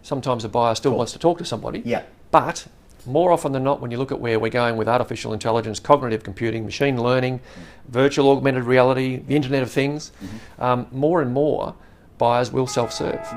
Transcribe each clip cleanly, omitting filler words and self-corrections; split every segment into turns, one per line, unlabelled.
sometimes a buyer still wants to talk to somebody.
Yeah.
But more often than not, when you look at where we're going with artificial intelligence, cognitive computing, machine learning, virtual augmented reality, the Internet of Things, more and more buyers will self-serve.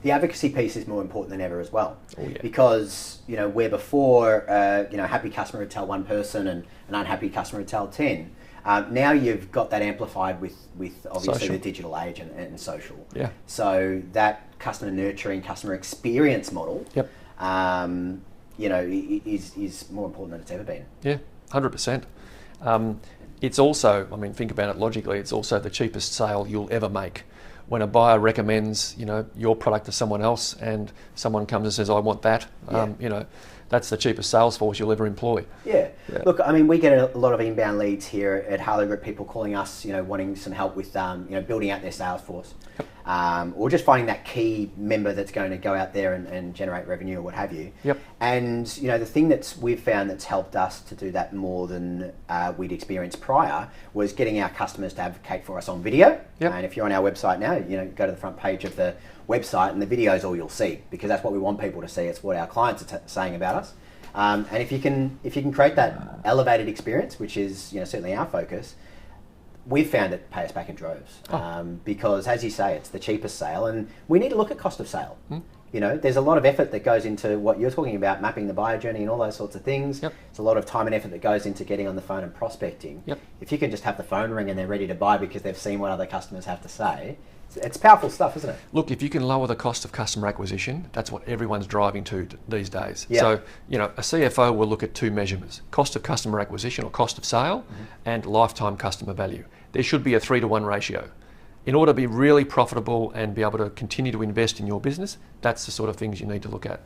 The advocacy piece is more important than ever as well.
Oh, yeah.
Because, where before, a happy customer would tell one person and an unhappy customer would tell 10. Now you've got that amplified with obviously
Social.
the digital age and social.
Yeah.
So that customer nurturing, customer experience model,
Yep.
is more important than it's ever been.
Yeah, 100%. It's also, think about it logically, it's also the cheapest sale you'll ever make. When a buyer recommends, your product to someone else and someone comes and says, I want that, that's the cheapest sales force you'll ever employ.
Yeah.
Yeah.
Look, we get a lot of inbound leads here at Harley Group, people calling us, wanting some help with, building out their sales force. Or just finding that key member that's going to go out there and generate revenue or what have you.
Yep.
And, the thing we've found that's helped us to do that more than we'd experienced prior was getting our customers to advocate for us on video.
Yep.
And if you're on our website now, go to the front page of the website and the video is all you'll see, because that's what we want people to see. It's what our clients are saying about us. And if you can create that elevated experience, which is certainly our focus, we've found it pay us back in droves. Because as you say, it's the cheapest sale, and we need to look at cost of sale. There's a lot of effort that goes into what you're talking about, mapping the buyer journey and all those sorts of things.
Yep.
It's a lot of time and effort that goes into getting on the phone and prospecting.
Yep.
If you can just have the phone ring and they're ready to buy because they've seen what other customers have to say, it's powerful stuff, isn't it?
Look, if you can lower the cost of customer acquisition, that's what everyone's driving to these days.
Yeah.
So, a CFO will look at two measurements: cost of customer acquisition or cost of sale, and lifetime customer value. There should be a 3-to-1 ratio. In order to be really profitable and be able to continue to invest in your business, that's the sort of things you need to look at.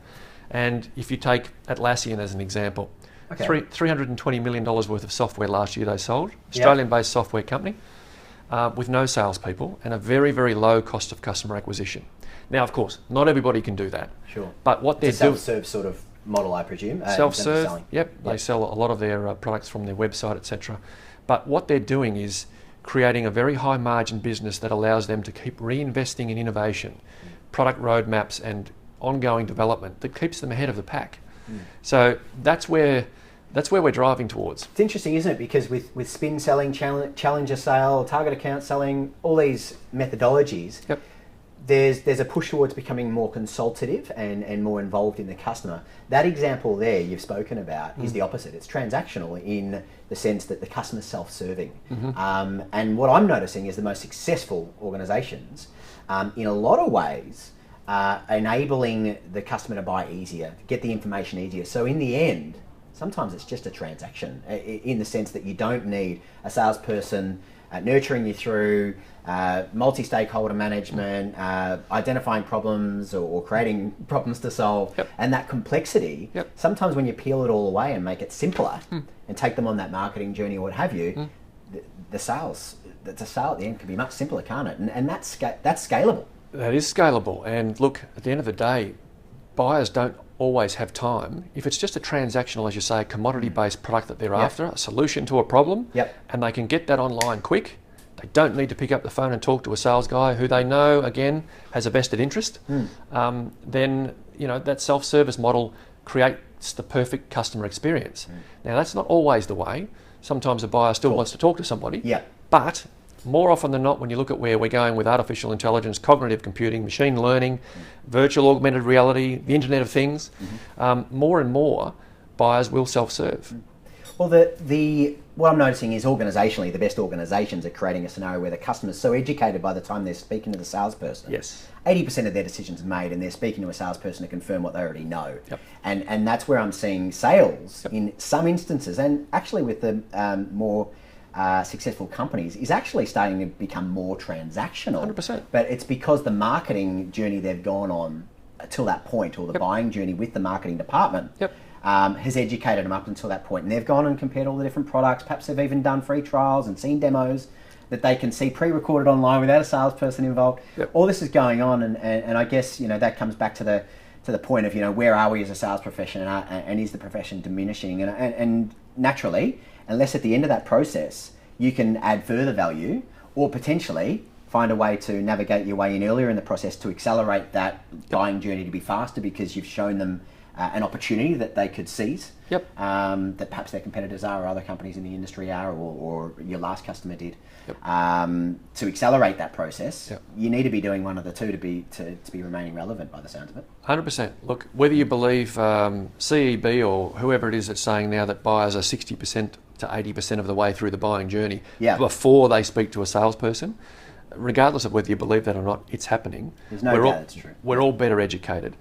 And if you take Atlassian as an example,
Okay.
$320 million worth of software last year they sold, Australian-based software company, with no salespeople and a very, very low cost of customer acquisition. Now, of course, not everybody can do that.
Sure.
But what they're
It's a
doing...
self-serve sort of model, I presume. in terms of
Self-serve,
selling.
yep. They sell a lot of their products from their website, etc. But what they're doing is creating a very high margin business that allows them to keep reinvesting in innovation, product roadmaps and ongoing development that keeps them ahead of the pack. So that's where we're driving towards.
It's interesting, isn't it? Because with spin selling, challenger sale, target account selling, all these methodologies,
Yep.
there's a push towards becoming more consultative and more involved in the customer. That example there you've spoken about is the opposite. It's transactional in the sense that the customer's self-serving. And what I'm noticing is the most successful organisations, in a lot of ways, enabling the customer to buy easier, get the information easier. So in the end, sometimes it's just a transaction in the sense that you don't need a salesperson nurturing you through multi-stakeholder management, identifying problems or creating problems to solve, and that complexity. Sometimes when you peel it all away and make it simpler and take them on that marketing journey or what have you, the sale at the end can be much simpler, can't it? And that's scalable.
That is scalable. And look, at the end of the day, buyers don't always have time. If it's just a transactional, as you say, commodity-based product that they're after, a solution to a problem, and they can get that online quick, they don't need to pick up the phone and talk to a sales guy who they know, again, has a vested interest, then that self-service model creates the perfect customer experience. Now, that's not always the way. Sometimes a buyer still wants to talk to somebody, but more often than not, when you look at where we're going with artificial intelligence, cognitive computing, machine learning, virtual augmented reality, the Internet of Things, more and more buyers will self-serve.
Well, what I'm noticing is organisationally, the best organisations are creating a scenario where the customer's so educated by the time they're speaking to the salesperson.
Yes.
80% of their decisions are made and they're speaking to a salesperson to confirm what they already know. And that's where I'm seeing sales in some instances, and actually with the more successful companies, is actually starting to become more transactional.
100%.
But it's because the marketing journey they've gone on till that point, or the buying journey with the marketing department, has educated them up until that point. And they've gone and compared all the different products. Perhaps they've even done free trials and seen demos that they can see pre-recorded online without a salesperson involved. All this is going on, and I guess that comes back to the point of where are we as a sales profession, and is the profession diminishing? And naturally, unless at the end of that process you can add further value or potentially find a way to navigate your way in earlier in the process to accelerate that buying journey to be faster because you've shown them an opportunity that they could seize, that perhaps their competitors are or other companies in the industry are or your last customer did. To accelerate that process, you need to be doing one of the two to be remaining relevant by the sounds of it.
100%. Look, whether you believe CEB or whoever it is that's saying now that buyers are 60% to 80% of the way through the buying journey before they speak to a salesperson, regardless of whether you believe that or not, it's happening.
There's no doubt it's true.
We're all better educated.